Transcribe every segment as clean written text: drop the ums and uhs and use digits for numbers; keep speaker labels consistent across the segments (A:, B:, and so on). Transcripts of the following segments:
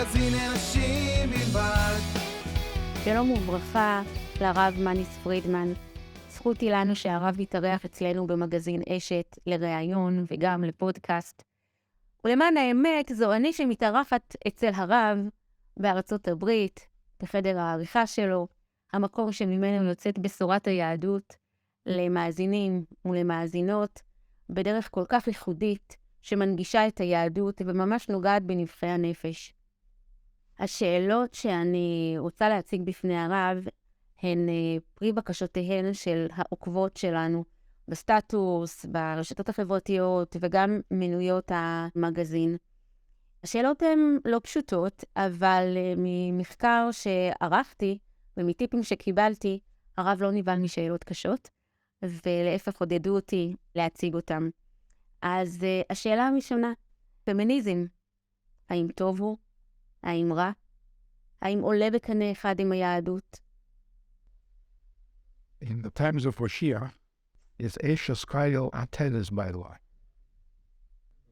A: מגזין אנשים בלבד.
B: שלום וברכה לרב מניס פרידמן. זכות היא לנו שהרב יתארח אצלנו במגזין אשת לראיון וגם לפודקאסט. ולמען האמת, זו אני שמתארחת אצל הרב בארצות הברית, בחדר העריכה שלו, המקור שממנו יוצאת בשורת היהדות למאזינים ולמאזינות, בדרך כל כך ייחודית שמנגישה את היהדות וממש נוגעת בנבחי הנפש. השאלות שאני רוצה להציג בפני הרב הן פרי בקשותיהן של העוקבות שלנו בסטטוס, ברשתות החברתיות וגם מנויות המגזין. השאלות הן לא פשוטות, אבל ממחקר שערכתי ומטיפים שקיבלתי, הרב לא נבהל משאלות קשות, ולהפך עודדו אותי להציג אותם. אז השאלה הראשונה, פמיניזם, האם טוב הוא? האם רע? האם עולה בקנה אחד עם היהדות?
C: In the times of Mashiach, is Eisha's Kyle antennas by law.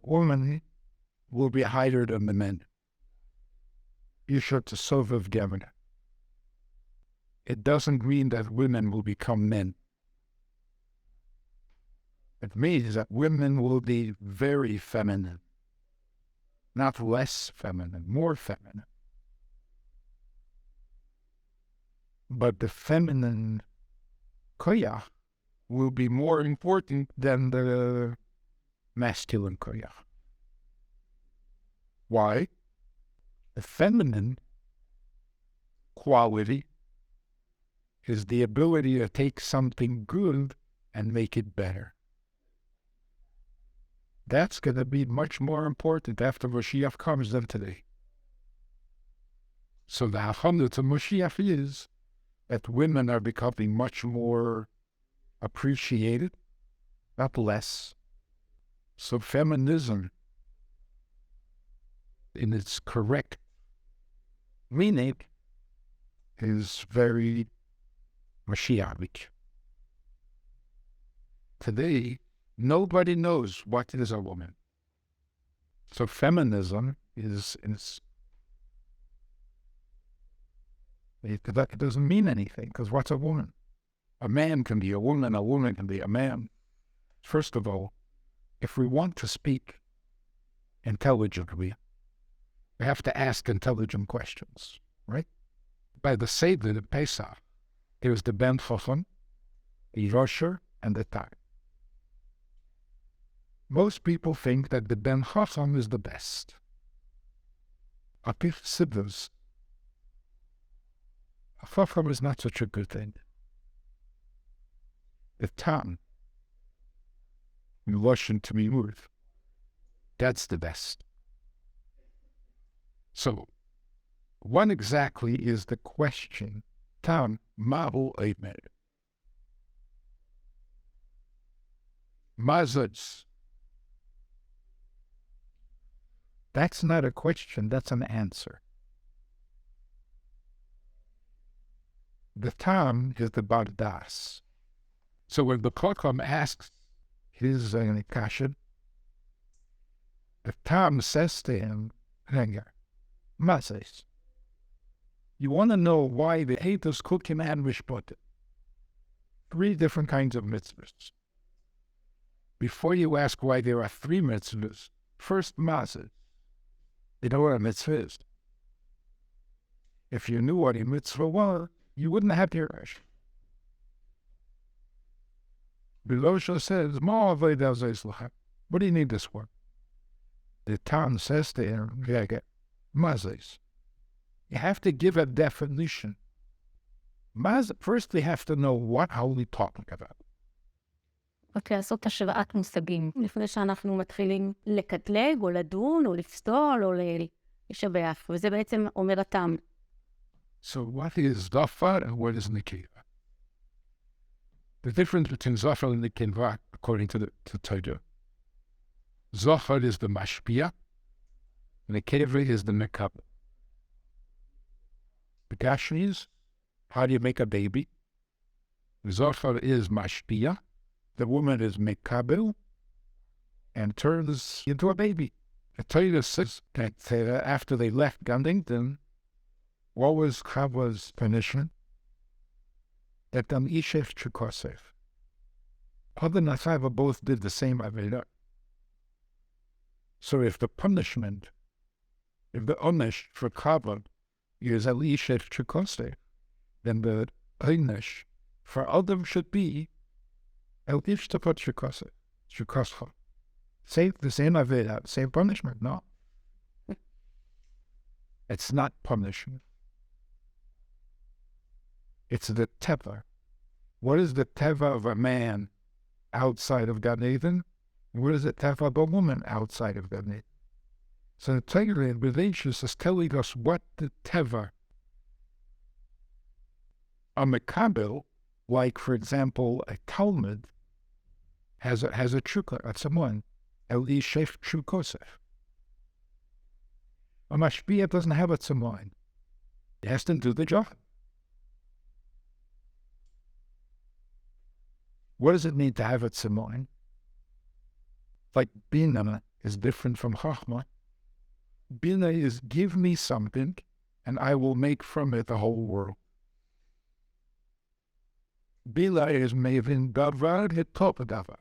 C: Women will be higher than the men. Isha to Sovav Gavana. It doesn't mean that women will become men. It means that women will be very feminine. Not less feminine, more feminine. But the feminine koyach will be more important than the masculine koyach. Why? The feminine quality is the ability to take something good and make it better. That's going to be much more important after Mashiach comes than today. So the hachana to Mashiach is that women are becoming much more appreciated, not less. So feminism, in its correct meaning, is very Mashiachic. Today, nobody knows what is a woman. So feminism it doesn't mean anything, because what's a woman? A man can be a woman can be a man. First of all, if we want to speak intelligently, we have to ask intelligent questions, right? By the Seder of Pesach, there's the Ben Chacham, the Rosher, and the Tag. Most people think that the Ben Chacham is the best. Apir Siddhas, a Chacham is not such a good thing. The Tam, in Russian to be worth, that's the best. So, what exactly is the question? Tam, Mahu Eimer. Mazats. That's not a question, that's an answer. The Tam is the Bardas. So when the Chacham asks his kasha, the Tam says to him, Renga, Mazes, you want to know why the Eidos Kukim and Mishpat? 3 different kinds of mitzvahs. Before you ask why there are 3 mitzvahs, first Mazes. You know what a mitzvah is? If you knew what a mitzvah was, you wouldn't have your Rashi. Bilosha says, what do you need this for? The Tam says to him, Mazes. You have to give a definition. First, we have to know what are we talking about.
B: רק לעשות השוואת מושגים, לפני שאנחנו מתחילים לקטלג או לדון או לפסול או לשבח, וזה בעצם אומר התם.
C: So what is Zafar and what is Nikeva? The difference between Zafar and Nikeva, according to the Torah, Zafar is the Mashpia, and Nikeva is the Mekabel. The Gashmi is, how do you make a baby? Zafar is Mashpia, the woman is Mekabel, and turns into a baby. The Torah says that after they left Gan Eden, what was Chava's punishment? That Isha Chukosef. Other than Chava both did the same Avidah. So if the punishment, if the Onesh for Chava is Isha Chukosef, then the Onesh for Adam should be El Ishtapot Chukosef. Chukosef. Same, the same Avidah, same punishment, no. It's not punishment. It's the teva. What is the teva of a man outside of Gan Eden? And what is the teva of a woman outside of Gan Eden? So the Torah in Revelations is telling us what the teva. A Makabel, like for example a Talmud, has a chukla, that's someone. Eli Shef Chukosef. A Mashpia doesn't have it some wine. It has to do the job. What does it mean to have it some wine? Like Bina is different from Chachma. Bina is give me something and I will make from it the whole world. Bila is mevin davar hitop davar.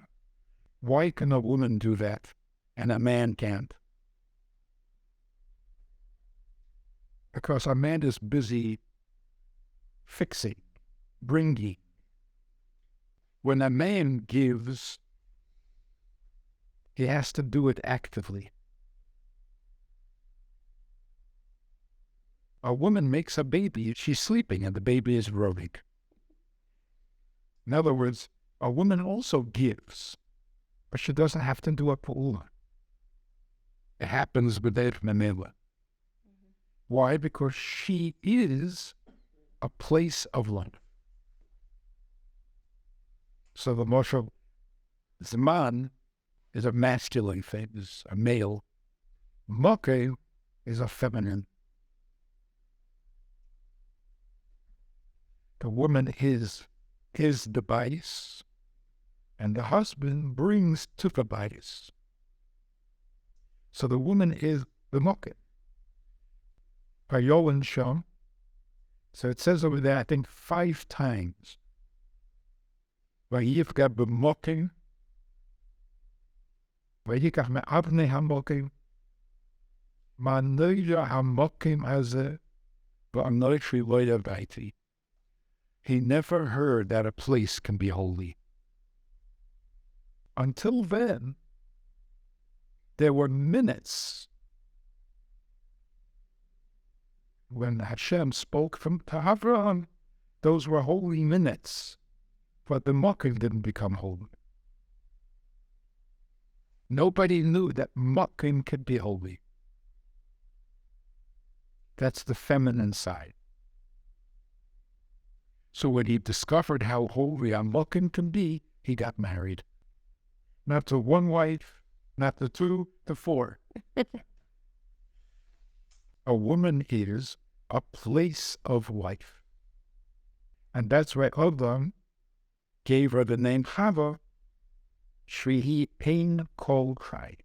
C: Why can a woman do that and a man can't? Because a man is busy fixing, bringing. When a man gives, he has to do it actively. A woman makes a baby, she's sleeping and the baby is growing. In other words, a woman also gives, but she doesn't have to do a pu'ula. It happens without memela. Why? Because she is a place of life. So the Moshe Zman is a masculine thing, is a male. Moke is a feminine. The woman is the bias, and the husband brings to the bias. So the woman is the moke. Payolan Shom. So it says over there, I think 5 times. Vayivka b'mokim, vayikach me'avnei hamokim, ma'noya hamokim hazeh, v'anoichi loya baiti. He never heard that a place can be holy. Until then, there were minutes when Hashem spoke from to Avraham. Those were holy minutes, but the Mokim didn't become holy. Nobody knew that Mokim could be holy. That's the feminine side. So when he discovered how holy a Mokim can be, he got married. Not to one wife, not to 2, to 4. A woman is a place of life. And that's why Adam gave her the name Chava, Shrihi Pain Kol Chai.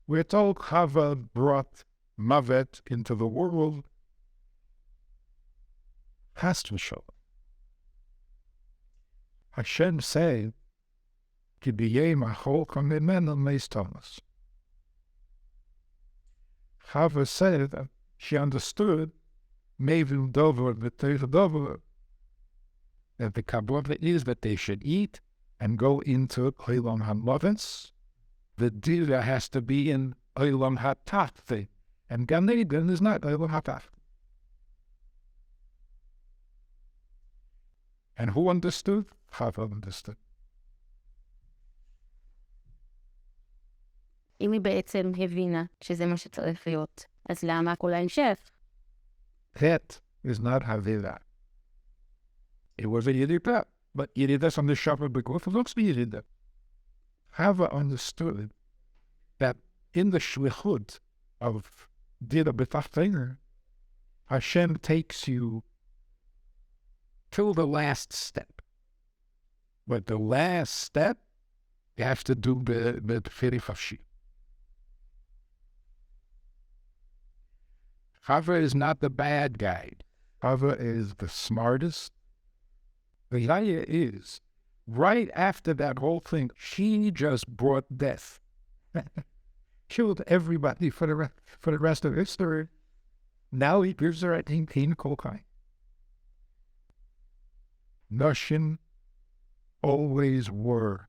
C: We're told Chava brought Mavet into the world. Has to show. Hashem said, Ki b'yei machol kamimena meis Thomas. Chava said that she understood Mevil Dover v'Teir Dover, that the Kabbalah is that they should eat and go into Olam HaMavetz. The Dira has to be in Olam HaTachti, and Gan Eden is not Olam HaTachti. And who understood? Chava understood.
B: אם היא בעצם הבינה שזה מה שצריך להיות, אז למה כל ההמשך?
C: That is not Havila. It was a Yirida, but Yirida from the Shabbat because it looks like Yirida. Chava understood that in the shlichut of Dira B'Tachteiner, Hashem takes you till the last step. But the last step It has to do with Firifashi. Chava is not the bad guy. Chava is the smartest. The idea is, right after that whole thing, she just brought death. Killed everybody for the rest of history. Now he gives her, I think, Teen Kokai. Nashim always were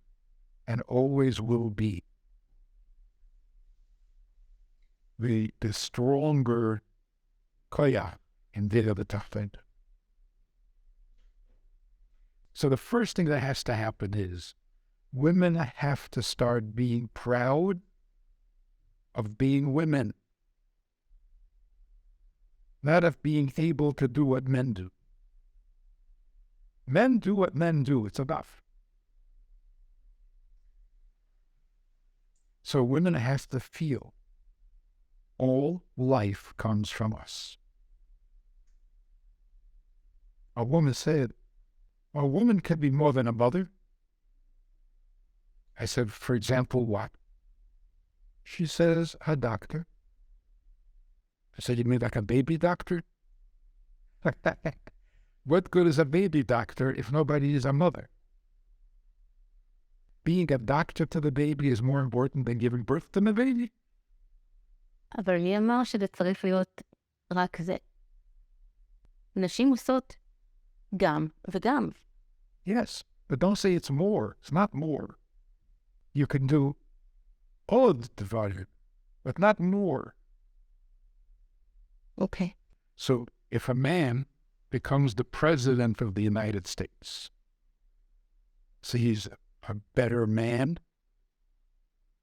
C: and always will be the stronger koya in the Tafed. So the first thing that has to happen is women have to start being proud of being women, not of being able to do what men do. Men do what men do. It's enough. So women have to feel all life comes from us. A woman said, a woman can be more than a mother. I said, for example, what? She says, a doctor. I said, you mean like a baby doctor? What good is a baby doctor if nobody is a mother? Being a doctor to the baby is more important than giving birth to the baby?
B: אבל מי אמר שזה צריך להיות רק זה? נשים עושות גם וגם.
C: Yes, but don't say it's more. It's not more. You can do all of the divided, but not more.
B: Okay.
C: So if a man becomes the president of the United States, so he's a better man,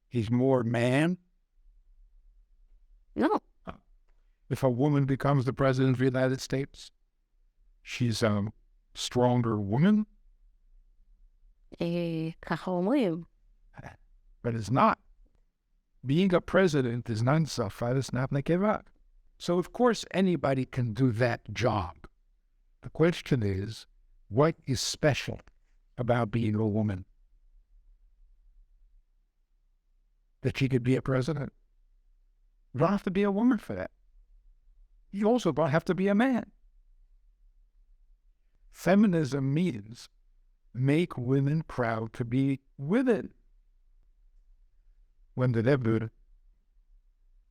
C: he's more man.
B: No.
C: If a woman becomes the president of the United States, she's a stronger woman.
B: ככה אומרים.
C: But it's not. Being a president is not safar, it's not nekeva. So of course anybody can do that job. The question is, what is special about being a woman? That she could be a president? You don't have to be a woman for that. You also don't have to be a man. Feminism means make women proud to be women. When the Rebbe,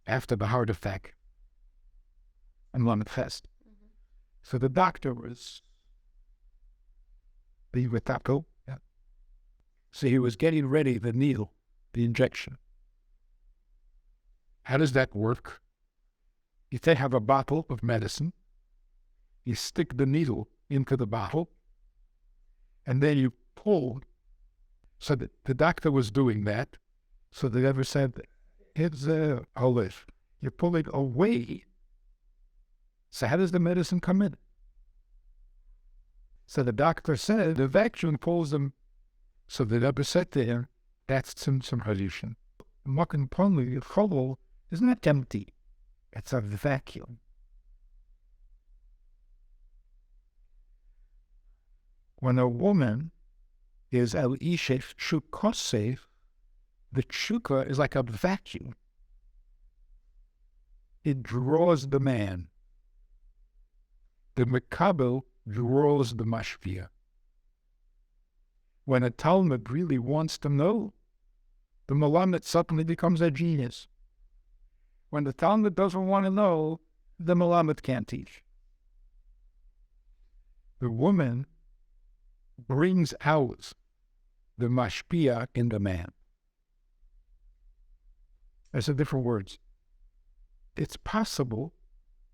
C: after the heart attack, and manifest. So the doctor was being with Taco. Yeah. So he was getting ready the needle, the injection. How does that work? You have a bottle of medicine, you stick the needle into the bottle, and then you pull. So the doctor was doing that. So the Rebbe said, it's a olive. You pull it away. So how does the medicine come in? So the doctor said, the vacuum pulls them. So the Rebbe said to him, that's tzimtzum harishin. Makan ponli, chol, is not empty. It's a vacuum. When a woman is al-isha shukosef, the shuka is like a vacuum. It draws the man. The Mekabel draws the mashpia. When a Talmud really wants to know, the Melamed suddenly becomes a genius. When the Talmud doesn't want to know, the Melamed can't teach. The woman brings out the mashpia in the man. Those are different words. It's possible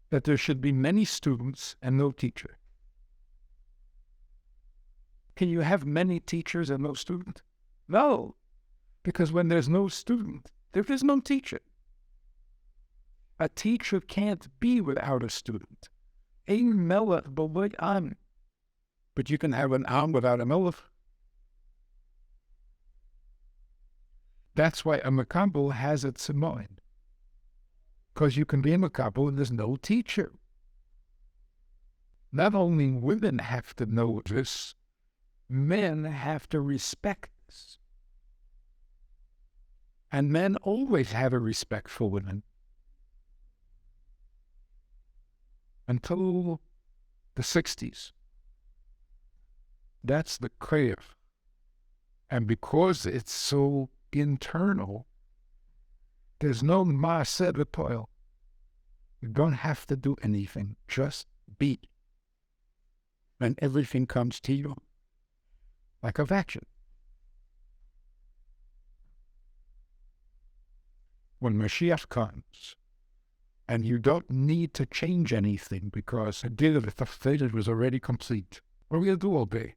C: that there should be many students and no teacher. Can you have many teachers and no student? No, because when there's no student, there is no teacher. A teacher can't be without a student. Ein melech b'lei am. But you can have an am without a melech. That's why a makabel has its mind. Because you can be a makabel and there's no teacher. Not only women have to know this, men have to respect this. And men always have a respect for women. Until the 60s. That's the crave. And because it's so internal, there's no na'aseh toil. You don't have to do anything. Just be. And everything comes to you like a vacuum. When Mashiach comes, and you don't need to change anything because Adirat the Tafsir was already complete. What are we going to do all day?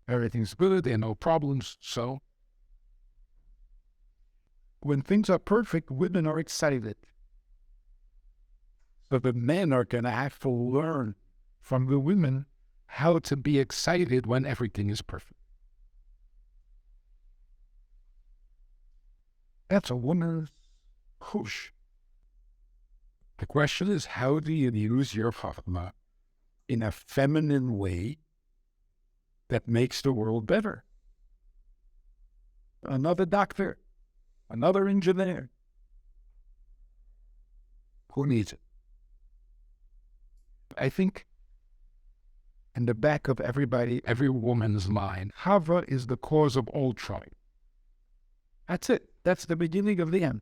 C: Everything's good, there are no problems, so when things are perfect, women are excited. But the men are going to have to learn from the women how to be excited when everything is perfect. That's a woman's push. The question is, how do you use your chachma in a feminine way that makes the world better? Another doctor, another engineer. Who needs it? I think in the back of every woman's mind, Hava is the cause of all trouble. That's it. That's the beginning of the end.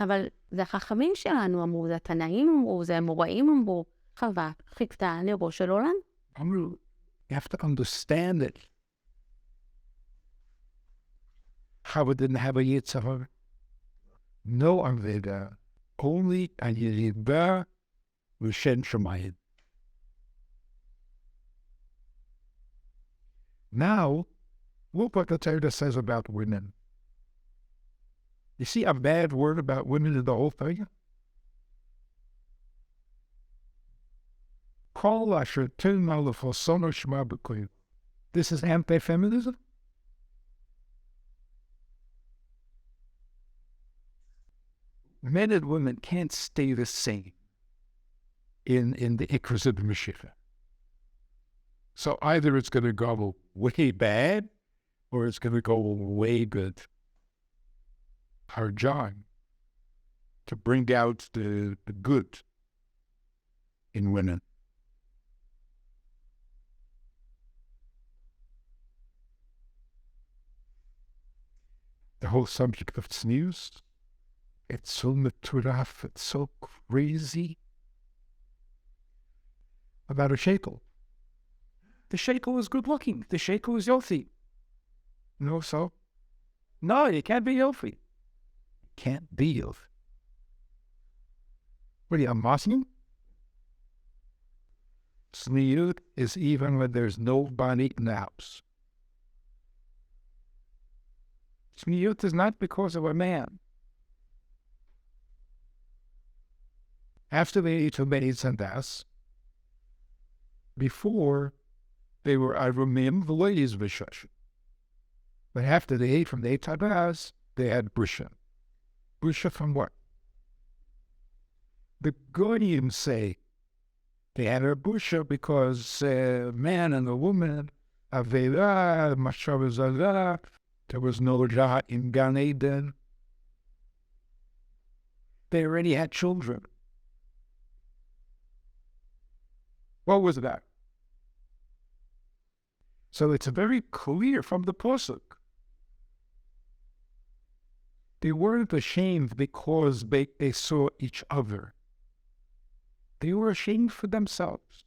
B: אבל זה החכמים שלנו אמרו, זה התנאים אמרו, זה המוראים אמרו, חווה חיכתה לראש של עולם.
C: You have to understand it. Hava didn't have a yitzhar. No Aveda. Only a Yeridah V'Shen Shemayim. Now, look what the Torah says about women. You see a bad word about women in the whole thing? This is anti-feminism? Men and women can't stay the same in the ikras of the Mashiach. So either it's going to go way bad or it's going to go way good. Our job to bring out the good in women. The whole subject of tznius, it's so meturaf, it's so crazy. About a shekel. The shekel is good looking. The shekel is healthy. No, so? No, it can't be healthy. Can't be of. What are you, a Muslim? Tzniut is even when there's nobody in the house. Tzniut is not because of a man. After they ate Beis and Das, before they were Arumim, the ladies were Shush. But after they ate from the Eitabaz, they had Brisha. Brisha from what? The Goyim say they had a Brisha because man and a woman, Avera, Mashavazara, there was no Jah in Gan Eden. They already had children. What was that? So it's very clear from the Pasuk. They weren't ashamed because they saw each other. They were ashamed for themselves.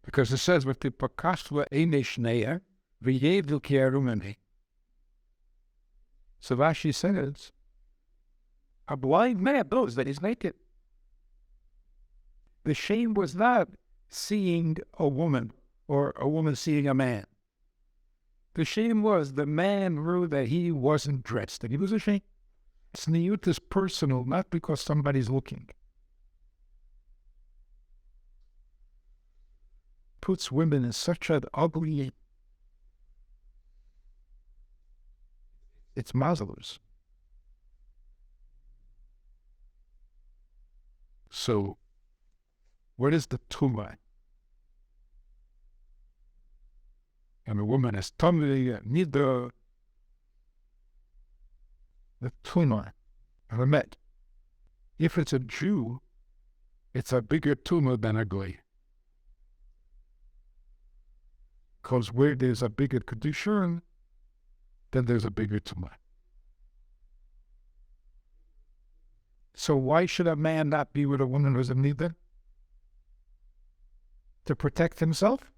C: Because it says, "V'tipakashva einei shneya, v'yedu ki'arumeni." So Rashi says, a blind man knows that he's naked. The shame was not seeing a woman or a woman seeing a man. The shame was the man knew that he wasn't dressed, and he was ashamed. Tzniut is personal, not because somebody's looking. Puts women in such an ugly... It's mazelus. So, what is the tumah? and a woman is tummy, nida, the tumor, remet. If it's a Jew, it's a bigger tumor than a goy. Because where there's a bigger kedushin, then there's a bigger tumor. So why should a man not be with a woman who's a nida? To protect himself?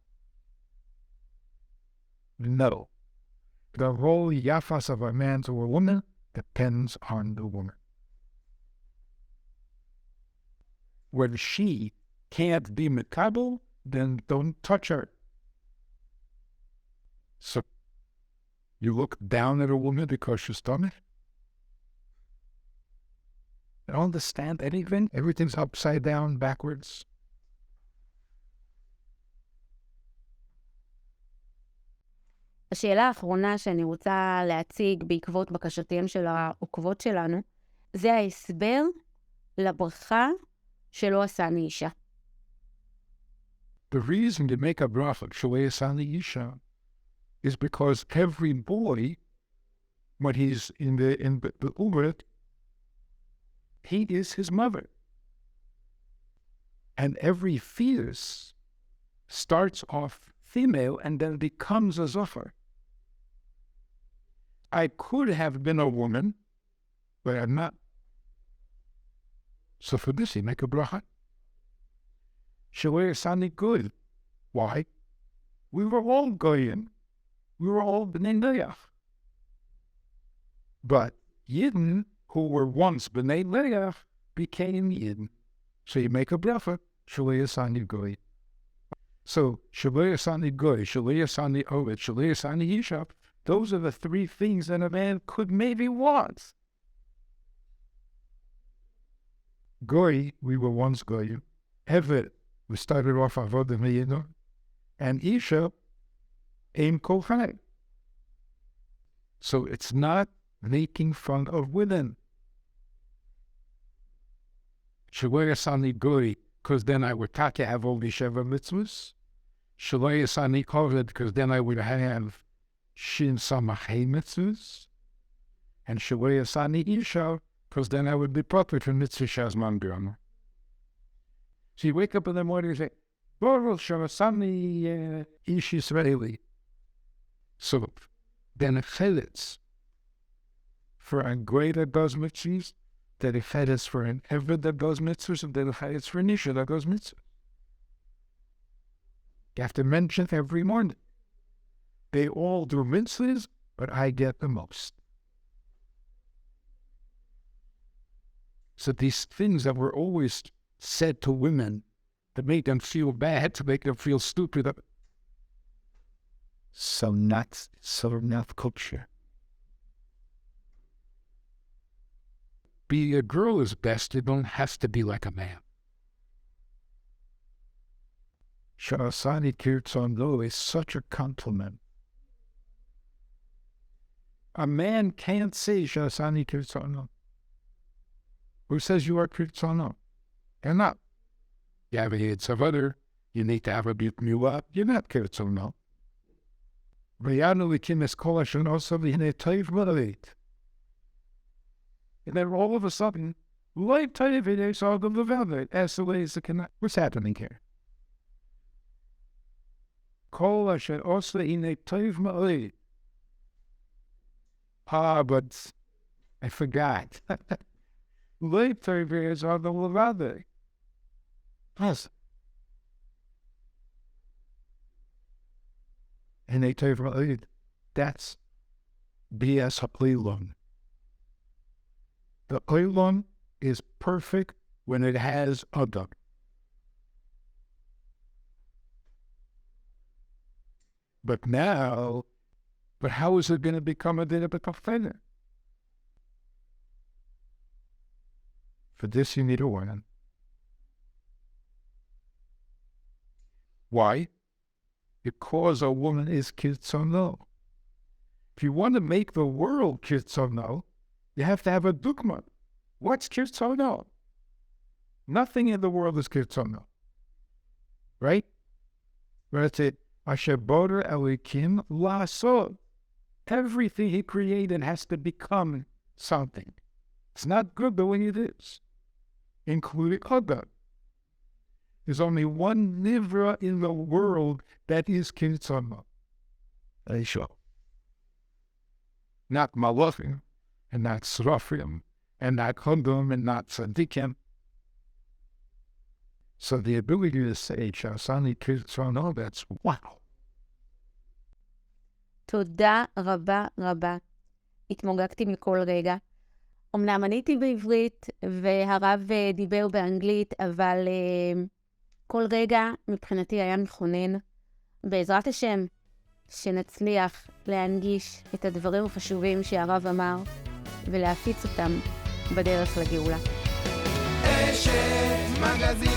C: No. The whole yafas of a man to a woman depends on the woman. When she can't be mikabel, then don't touch her. So, you look down at a woman because she's stomach? You don't understand anything? Everything's upside down, backwards.
B: השאלה האחרונה שאני רוצה להציג בעקבות בקשותיהם של העוקבות שלנו, זה ההסבר לברכה שלא עשני אישה.
C: The reason to make a bracha, שעשני אישה, is because every boy, when he's in the Uber, he is his mother. And every fetus starts off female and then becomes a zohar. I could have been a woman, but I'm not. So for this, you make a bracha. שעשני good. Why? We were all goyim. We were all b'nei leach. But Yidden, who were once b'nei leach, became Yidden. So you make a bracha. שעשני goy. So, שעשני goy, שעשני oved, שעשני isha, those are the three things that a man could maybe want. Goy, we were once goy. Eved, we started off avodah meyino. And isha, aim kochai. So it's not making fun of women. שעשני goy, because then I would have all the Sheva mitzvahs. שעשני oved, because then I would have Shin Samachei mitzvahs. And שעשני isha, because then I would be proper to mitzvah shazman g'rama. So you wake up in the morning and say, Baruch שעשני ish Israeli. So then a chedetz for a goy that does mitzvahs, then a chedetz for an eved that does mitzvahs, and then a chedetz for an isha that does mitzvahs. You have to mention every morning. They all do mitzvahs, but I get the most. So these things that were always said to women to make them feel bad, to make them feel stupid, so not culture. Being a girl is best. You don't have to be like a man. שעשני כרצונו is such a compliment. A man can't say שעשני כרצונו. Who says you are כרצונו? You're not. You have a yitzhak other. You need to have a bit milah. You're not כרצונו. ויענו הקים את כל השנות והנה טוב מאוד. And then all of a sudden, life טוב הנה סוגם לבד. As the ways that cannot. What's happening here? כל אשר עושה הנה טוב מאוד. But I forgot. Life טוב הנה סוגם לבד. Yes. And they tell you, that's BS Haplilon. The Haplilon is perfect when it has Adam. But how is it going to become a din of a For this you need a woman. Why? Because a woman is k'rtzono. If you want to make the world k'rtzono, you have to have a dukma. What's k'rtzono? Nothing in the world is k'rtzono. Right? When it's אשר בורא אלוקים לעשות. Everything he created has to become something. It's not good the way it is, including Adam. There's only one nivra in the world that is כרצונו, האישה. Not מלאכים, and not שרפים, and not קהלים, and not צדיקים. So the ability to say, שעשני כרצונו, that's wow.
B: תודה רבה רבה. התמוגגתי מכל רגע. אמנם עניתי בעברית, והרב דיבר באנגלית, אבל כל רגע מבחינתי היה מכונן. בעזרת השם, שנצליח להנגיש את הדברים החשובים שהרב אמר, ולהפיץ אותם בדרך לגאולה.
A: אשת מגזין